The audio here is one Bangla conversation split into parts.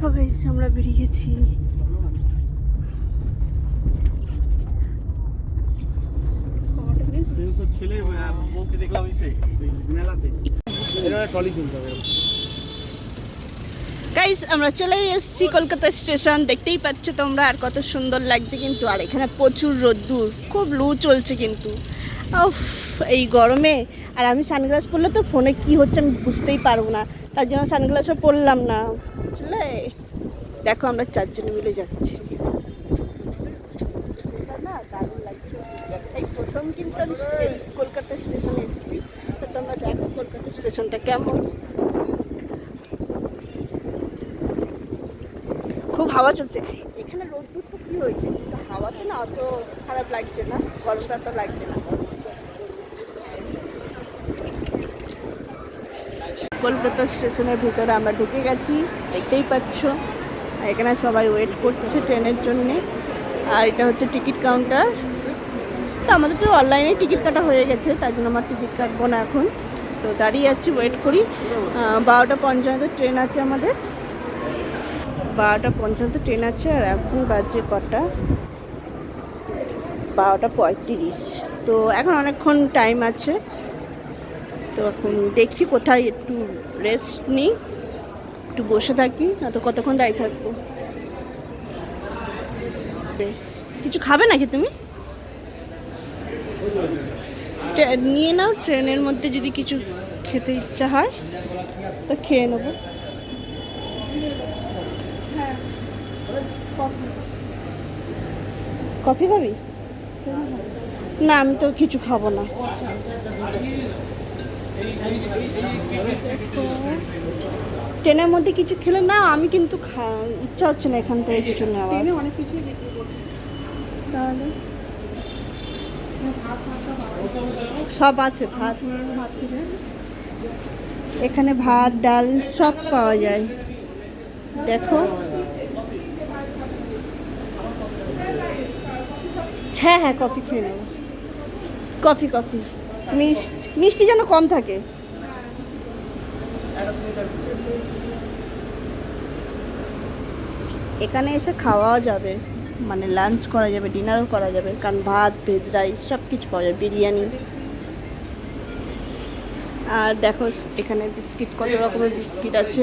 দেখো গাইস আমরা বেরিয়ে গেছি। গাইস আমরা চলে এসেছি কলকাতা স্টেশন, দেখতেই পাচ্ছ তোমরা, আর কত সুন্দর লাগছে কিন্তু। আর এখানে প্রচুর রোদ্দুর, খুব লু চলছে কিন্তু এই গরমে। আর আমি সানগ্লাস পরলে তো ফোনে কি হচ্ছে আমি বুঝতেই পারবো না, তার জন্য সানগ্লাসও পরলাম না। বুঝলে, দেখো আমরা চারজনে মিলে যাচ্ছি না, দারুণ লাগছে। এই প্রথম কিন্তু আমি এই কলকাতা স্টেশনে এসেছি, তো তোমরা দেখো কলকাতা স্টেশনটা কেমন। খুব হাওয়া চলছে এখানে, রোদ্দুর তো কী হয়েছে কিন্তু হাওয়াতে না অত খারাপ লাগছে না, গরমটা তো লাগছে না। কলকাতা স্টেশনের ভিতরে আমরা ঢুকে গেছি, দেখতেই পাচ্ছ। এখানে সবাই ওয়েট করছে ট্রেনের জন্যে। আর এটা হচ্ছে টিকিট কাউন্টার। তো আমাদের তো অনলাইনে টিকিট কাটা হয়ে গেছে, তাই জন্য আমার টিকিট কাটবো না এখন। তো দাঁড়িয়ে আছি, ওয়েট করি। 12:55 ট্রেন আছে আমাদের, 12:55 ট্রেন আছে। আর এখন বাজে কটা, 12:35। তো এখন অনেকক্ষণ টাইম আছে, তো এখন দেখি কোথায় একটু রেস্ট নিই, একটু বসে থাকি। না তো কতক্ষণ দাঁড়িয়ে থাকবো। কিছু খাবে নাকি তুমি? নিয়ে নাও, ট্রেনের মধ্যে যদি কিছু খেতে ইচ্ছা হয় তো খেয়ে নেবো। কফি খাবি? না আমি তো কিছু খাবো না। ট্রেনের মধ্যে কিছু খেলে না, আমি কিন্তু ইচ্ছা হচ্ছে না এখান থেকে কিছু নেওয়া। অনেক কিছু তাহলে সব আছে, ভাত, এখানে ভাত ডাল সব পাওয়া যায়। দেখো, হ্যাঁ হ্যাঁ কফি খেয়ে নেব। কফি মিষ্টি যেন কম থাকে। এখানে এসে খাওয়াও যাবে, মানে লাঞ্চ করা যাবে, ডিনারও করা যাবে, কারণ ভাত ভেজ রাইস সব কিছু পাওয়া যাবে, বিরিয়ানি। আর দেখো এখানে বিস্কিট, কত রকমের বিস্কিট আছে।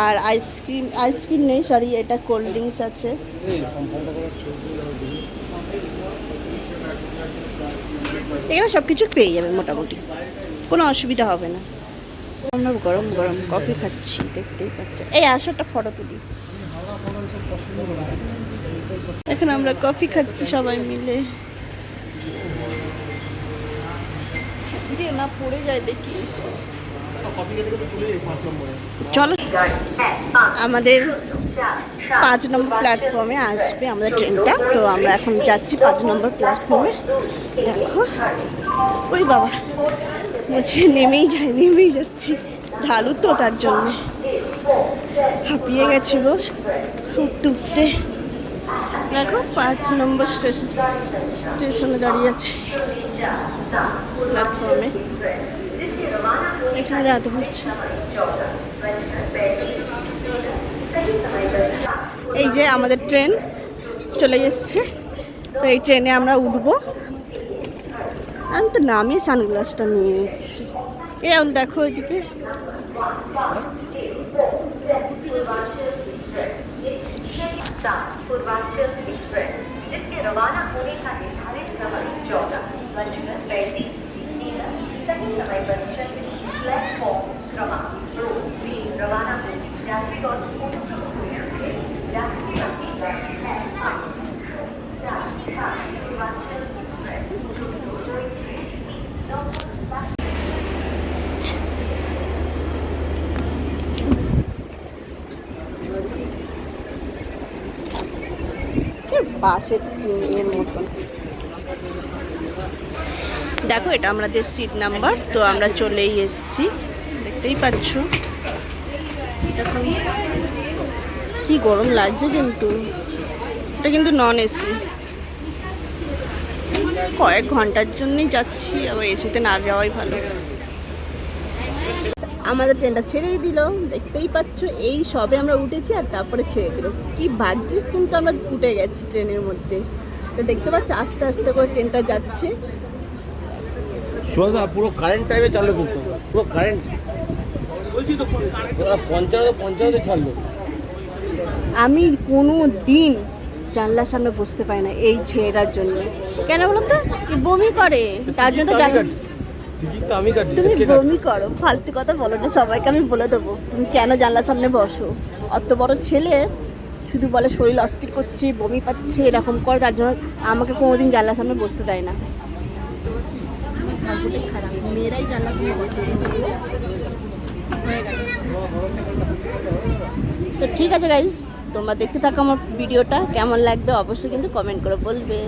আর আইসক্রিম নেই, সরি, এটা কোল্ড ড্রিঙ্কস আছে। এখানে সব কিছু পেয়ে যাবে মোটামুটি, কোনো অসুবিধা হবে না। আমরা গরম গরম কফি খাচ্ছি, দেখতেই পাচ্ছি। এই আসোটা ফটো তুলি। এখন আমরা কফি খাচ্ছি সবাই মিলে। না পড়ে যায় দেখি। চলো, আমাদের 5 নম্বর প্ল্যাটফর্মে আসবে আমাদের ট্রেনটা। তো আমরা এখন যাচ্ছি 5 নম্বর প্ল্যাটফর্মে। দেখো, ওই বাবা, বলছি নেমেই যাচ্ছি। ঢালু তো, তার জন্য হাঁপিয়ে গেছি গো উঠতে। দেখো 5 নম্বর স্টেশনে দাঁড়িয়ে আছি প্ল্যাটফর্মে। এখানে দাঁড়াতে বলছে। এই যে আমাদের ট্রেন চলে এসছে, তো এই ট্রেনে আমরা উঠবো। আমি তো নামিয়ে সানগ্লাসটা নিয়ে এসেছি। দেখো ওইদিকে বাসের ট্রেনের মতন। দেখো এটা আমাদের সিট নাম্বার। তো আমরা চলেই এসেছি, দেখতেই পাচ্ছ। এখন কি গরম লাগছে কিন্তু, এটা কিন্তু নন এসি। কয়েক ঘন্টার জন্যই যাচ্ছি, আবার এসিতে না যাওয়াই ভালো। আমাদের ট্রেনটা ছেড়েই দিল, দেখতেই পাচ্ছ এই সবে আমরা উঠেছি আর তারপরে ছেড়ে দিল। কি ভাগ্যিস কিন্তু আমরা উঠে গেছি ট্রেনের মধ্যে। তো দেখতে পাচ্ছ আস্তে আস্তে করে ট্রেনটা যাচ্ছে। সোজা পুরো কারেন্ট টাইমে চাললো, কিন্তু পুরো কারেন্ট পঞ্চায়েতে ছাড়লো। আমি কোনো দিন জানলার সামনে বসতে পারি না এই ছেলেটার জন্য। কেন বলুন তো, কি বমি করে তার জন্য তো জানলা। টিকিট তো আমি কাটি। তুমি বমি করো, ফালতু কথা বলো না, সবাইকে আমি বলে দেবো তুমি কেন জানলার সামনে বসো। অত বড় ছেলে শুধু বলে শরীর অস্থির করছে, বমি পাচ্ছে, এরকম করে, তার জন্য আমাকে কোনোদিন জানলার সামনে বসতে দেয় না। ভাগ্যটাই খারাপ, মেয়েরাই জানলার সামনে বসে। হয়ে গেল। তো ঠিক আছে গাইস, তোমরা দেখতে থাকো আমার ভিডিওটা, কেমন লাগবে অবশ্যই কিন্তু কমেন্ট করে বলবে।